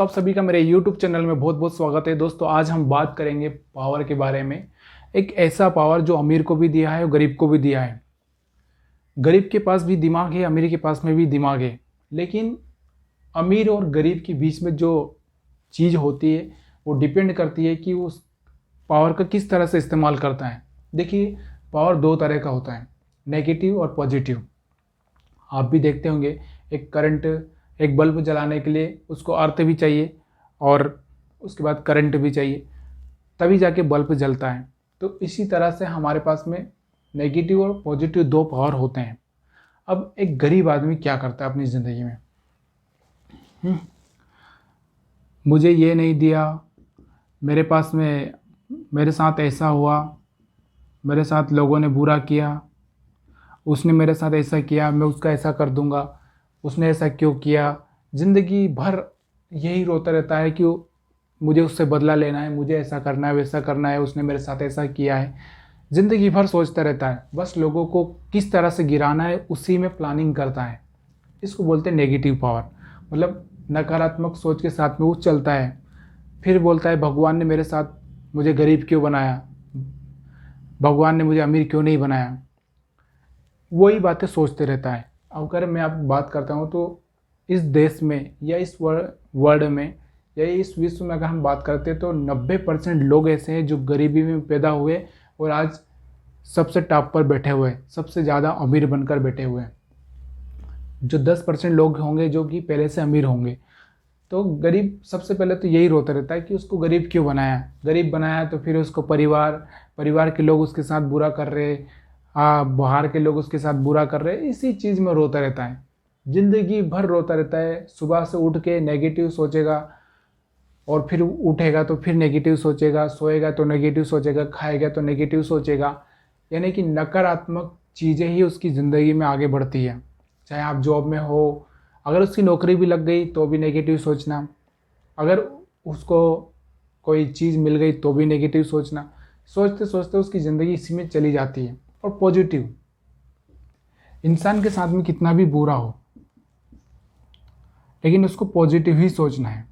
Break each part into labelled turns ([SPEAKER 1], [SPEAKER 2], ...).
[SPEAKER 1] आप सभी का मेरे YouTube चैनल में बहुत बहुत स्वागत है। दोस्तों, आज हम बात करेंगे पावर के बारे में। एक ऐसा पावर जो अमीर को भी दिया है और गरीब को भी दिया है। गरीब के पास भी दिमाग है, अमीर के पास में भी दिमाग है। लेकिन अमीर और गरीब के बीच में जो चीज़ होती है वो डिपेंड करती है कि वो उस पावर का किस तरह से इस्तेमाल करता है। देखिए, पावर दो तरह का होता है, नेगेटिव और पॉजिटिव। आप भी देखते होंगे, एक करंट, एक बल्ब जलाने के लिए उसको अर्थ भी चाहिए और उसके बाद करंट भी चाहिए, तभी जाके बल्ब जलता है। तो इसी तरह से हमारे पास में नेगेटिव और पॉजिटिव दो पावर होते हैं। अब एक गरीब आदमी क्या करता है अपनी ज़िंदगी में? मुझे ये नहीं दिया, मेरे पास में, मेरे साथ ऐसा हुआ, मेरे साथ लोगों ने बुरा किया, उसने मेरे साथ ऐसा किया, मैं उसका ऐसा कर दूंगा, उसने ऐसा क्यों किया। ज़िंदगी भर यही रोता रहता है कि मुझे उससे बदला लेना है, मुझे ऐसा करना है, वैसा करना है, उसने मेरे साथ ऐसा किया है। ज़िंदगी भर सोचता रहता है, बस लोगों को किस तरह से गिराना है उसी में प्लानिंग करता है। इसको बोलते हैं नेगेटिव पावर। मतलब नकारात्मक सोच के साथ में वो चलता है। फिर बोलता है भगवान ने मेरे साथ, मुझे गरीब क्यों बनाया, भगवान ने मुझे अमीर क्यों नहीं बनाया। वही बातें सोचते रहता है। अगर मैं आप बात करता हूँ तो इस देश में या इस वर्ल्ड में या इस विश्व में अगर हम बात करते हैं तो 90% लोग ऐसे हैं जो गरीबी में पैदा हुए और आज सबसे टॉप पर बैठे हुए हैं, सबसे ज़्यादा अमीर बनकर बैठे हुए हैं। जो 10% लोग होंगे जो कि पहले से अमीर होंगे। तो गरीब सबसे पहले तो यही रोता रहता है कि उसको गरीब क्यों बनाया। गरीब बनाया तो फिर उसको परिवार के लोग उसके साथ बुरा कर रहे, बाहर के लोग उसके साथ बुरा कर रहे, इसी चीज़ में रोता रहता है। ज़िंदगी भर रोता रहता है। सुबह से उठ के नेगेटिव सोचेगा और फिर उठेगा तो फिर नेगेटिव सोचेगा, सोएगा तो नेगेटिव सोचेगा, खाएगा तो नेगेटिव सोचेगा। यानी कि नकारात्मक चीज़ें ही उसकी ज़िंदगी में आगे बढ़ती है। चाहे आप जॉब में हो, अगर उसकी नौकरी भी लग गई तो भी नेगेटिव सोचना, अगर उसको कोई चीज़ मिल गई तो भी नेगेटिव सोचना। सोचते सोचते उसकी ज़िंदगी इसी में चली जाती है। और पॉजिटिव, इंसान के साथ में कितना भी बुरा हो लेकिन उसको पॉजिटिव ही सोचना है।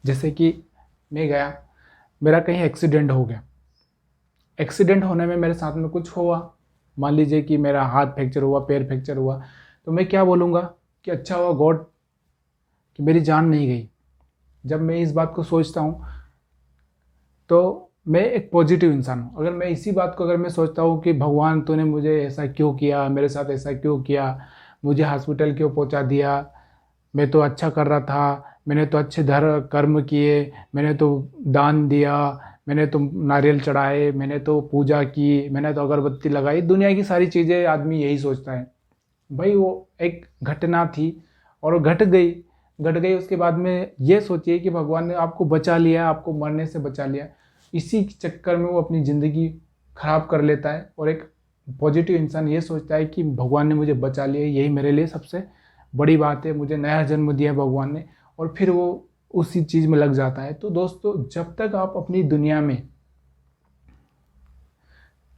[SPEAKER 1] जैसे कि मैं गया, मेरा कहीं एक्सीडेंट हो गया, एक्सीडेंट होने में मेरे साथ में कुछ हुआ, मान लीजिए कि मेरा हाथ फ्रैक्चर हुआ, पैर फ्रैक्चर हुआ, तो मैं क्या बोलूँगा कि अच्छा हुआ गॉड कि मेरी जान नहीं गई। जब मैं इस बात को सोचता हूँ तो मैं एक पॉजिटिव इंसान हूँ। अगर मैं इसी बात को अगर मैं सोचता हूँ कि भगवान तूने मुझे ऐसा क्यों किया, मेरे साथ ऐसा क्यों किया, मुझे हॉस्पिटल क्यों पहुँचा दिया, मैं तो अच्छा कर रहा था, मैंने तो अच्छे कर्म किए, मैंने तो दान दिया, मैंने तो नारियल चढ़ाए, मैंने तो पूजा की, मैंने तो अगरबत्ती लगाई, दुनिया की सारी चीज़ें आदमी यही सोचता है। भाई वो एक घटना थी और वो घट गई उसके बाद में ये सोचिए कि भगवान ने आपको बचा लिया, आपको मरने से बचा लिया। इसी चक्कर में वो अपनी ज़िंदगी खराब कर लेता है। और एक पॉजिटिव इंसान ये सोचता है कि भगवान ने मुझे बचा लिया, यही मेरे लिए सबसे बड़ी बात है, मुझे नया जन्म दिया भगवान ने, और फिर वो उसी चीज़ में लग जाता है। तो दोस्तों, जब तक आप अपनी दुनिया में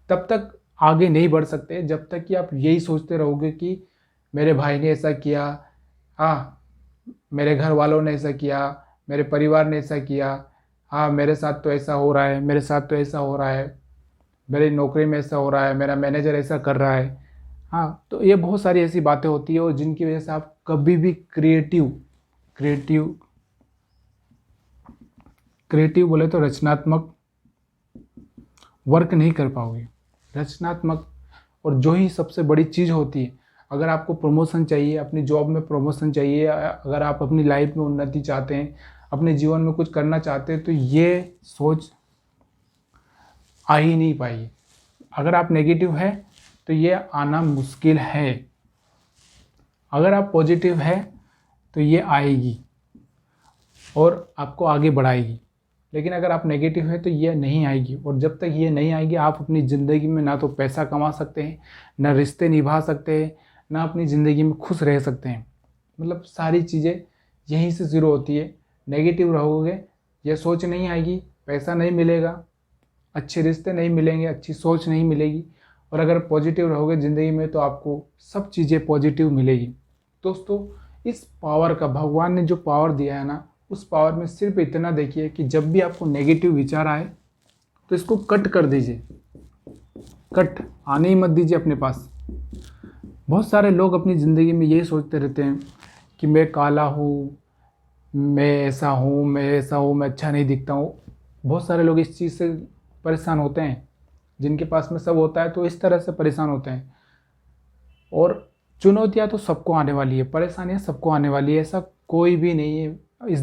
[SPEAKER 1] तब तक आगे नहीं बढ़ सकते जब तक कि आप यही सोचते रहोगे कि मेरे भाई ने ऐसा किया, हाँ मेरे घर वालों ने ऐसा किया, मेरे परिवार ने ऐसा किया, हाँ मेरे साथ तो ऐसा हो रहा है, मेरे साथ तो ऐसा हो रहा है, मेरी नौकरी में ऐसा हो रहा है, मेरा मैनेजर ऐसा कर रहा है। हाँ, तो ये बहुत सारी ऐसी बातें होती है और जिनकी वजह से आप कभी भी क्रिएटिव क्रिएटिव बोले तो रचनात्मक वर्क नहीं कर पाओगे। रचनात्मक, और जो ही सबसे बड़ी चीज़ होती है, अगर आपको प्रमोशन चाहिए, अपनी जॉब में प्रमोशन चाहिए, अगर आप अपनी लाइफ में उन्नति चाहते हैं, अपने जीवन में कुछ करना चाहते हैं, तो ये सोच आ ही नहीं पाएगी। अगर आप नेगेटिव है तो ये आना मुश्किल है। अगर आप पॉजिटिव है तो ये आएगी और आपको आगे बढ़ाएगी। लेकिन अगर आप नेगेटिव है तो ये नहीं आएगी। और जब तक ये नहीं आएगी, आप अपनी ज़िंदगी में ना तो पैसा कमा सकते हैं, ना रिश्ते निभा सकते हैं, ना अपनी ज़िंदगी में खुश रह सकते हैं। मतलब सारी चीज़ें यहीं से शुरू होती है। नेगेटिव रहोगे, ये सोच नहीं आएगी, पैसा नहीं मिलेगा, अच्छे रिश्ते नहीं मिलेंगे, अच्छी सोच नहीं मिलेगी। और अगर पॉजिटिव रहोगे ज़िंदगी में तो आपको सब चीज़ें पॉजिटिव मिलेगी। दोस्तों, इस पावर का, भगवान ने जो पावर दिया है ना, उस पावर में सिर्फ इतना देखिए कि जब भी आपको नेगेटिव विचार आए तो इसको कट कर दीजिए, कट आने ही मत दीजिए अपने पास। बहुत सारे लोग अपनी ज़िंदगी में यही सोचते रहते हैं कि मैं काला हूँ, मैं ऐसा हूँ, मैं ऐसा हूँ, मैं अच्छा नहीं दिखता हूँ। बहुत सारे लोग इस चीज़ से परेशान होते हैं, जिनके पास में सब होता है तो इस तरह से परेशान होते हैं। और चुनौतियाँ तो सबको आने वाली है, परेशानियाँ सबको आने वाली है, ऐसा कोई भी नहीं है इस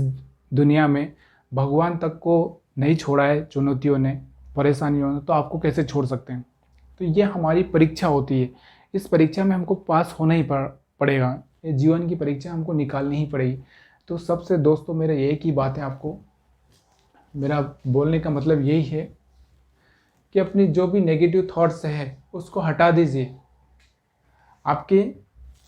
[SPEAKER 1] दुनिया में। भगवान तक को नहीं छोड़ा है चुनौतियों ने, परेशानियों ने, तो आपको कैसे छोड़ सकते हैं। तो ये हमारी परीक्षा होती है, इस परीक्षा में हमको पास होना ही पड़ेगा। ये जीवन की परीक्षा हमको निकालनी ही पड़ेगी। तो सबसे दोस्तों मेरा एक ही बात है, आपको मेरा बोलने का मतलब यही है कि अपनी जो भी नेगेटिव थॉट्स है उसको हटा दीजिए। आपके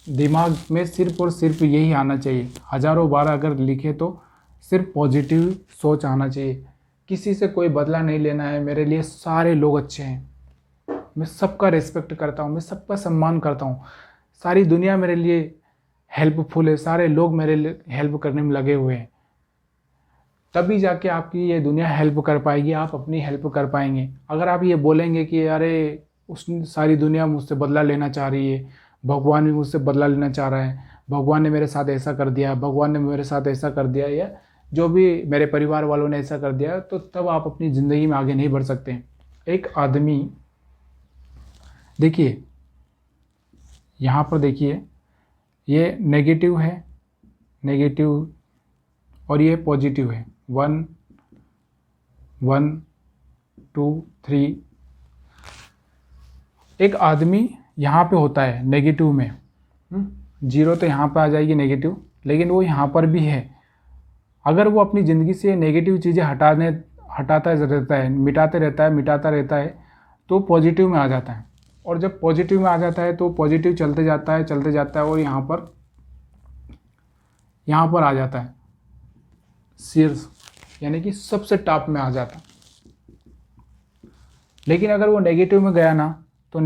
[SPEAKER 1] दिमाग में सिर्फ और सिर्फ यही आना चाहिए, हज़ारों बार अगर लिखे तो सिर्फ पॉजिटिव सोच आना चाहिए। किसी से कोई बदला नहीं लेना है, मेरे लिए सारे लोग अच्छे हैं, मैं सबका रिस्पेक्ट करता हूँ, मैं सबका सम्मान करता हूँ, सारी दुनिया मेरे लिए हेल्पफुल है, सारे लोग मेरे लिए हेल्प करने में लगे हुए हैं। तभी जाके आपकी ये दुनिया हेल्प कर पाएगी, आप अपनी हेल्प कर पाएंगे। अगर आप ये बोलेंगे कि अरे उस सारी दुनिया मुझसे बदला लेना चाह रही है, भगवान भी मुझसे बदला लेना चाह रहा है, भगवान ने मेरे साथ ऐसा कर दिया, भगवान ने मेरे साथ ऐसा कर दिया, या जो भी मेरे परिवार वालों ने ऐसा कर दिया, तो तब आप अपनी ज़िंदगी में आगे नहीं बढ़ सकते। एक आदमी, देखिए यहाँ पर देखिए, ये नेगेटिव है, नेगेटिव, और ये पॉजिटिव है। 1 1 2 3। एक आदमी यहाँ पे होता है नेगेटिव में, 0 तो यहाँ पे आ जाएगी नेगेटिव, लेकिन वो यहाँ पर भी है। अगर वो अपनी ज़िंदगी से नेगेटिव चीज़ें हटाता रहता है, मिटाता रहता है, तो पॉजिटिव में आ जाता है। और जब पॉजिटिव में आ जाता है तो पॉजिटिव चलते जाता है और यहाँ पर आ जाता है शीर्ष, यानी कि सबसे टॉप में आ जाता है। लेकिन अगर वो नेगेटिव में गया ना, तो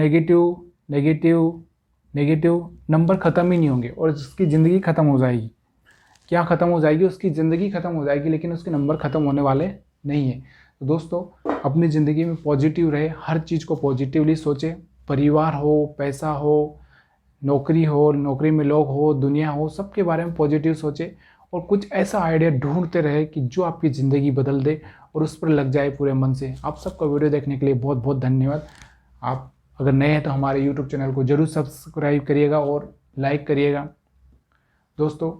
[SPEAKER 1] नेगेटिव नंबर ख़त्म ही नहीं होंगे और उसकी ज़िंदगी ख़त्म हो जाएगी। क्या ख़त्म हो जाएगी? उसकी ज़िंदगी ख़त्म हो जाएगी, लेकिन उसके नंबर ख़त्म होने वाले नहीं है। तो दोस्तों, अपनी ज़िंदगी में पॉजिटिव रहे, हर चीज़ को पॉजिटिवली सोचें। परिवार हो, पैसा हो, नौकरी हो, नौकरी में लोग हो, दुनिया हो, सबके बारे में पॉजिटिव सोचें और कुछ ऐसा आइडिया ढूंढते रहे कि जो आपकी ज़िंदगी बदल दे और उस पर लग जाए पूरे मन से। आप सबका वीडियो देखने के लिए बहुत बहुत धन्यवाद। आप अगर नए हैं तो हमारे यूट्यूब चैनल को ज़रूर सब्सक्राइब करिएगा और लाइक करिएगा दोस्तों।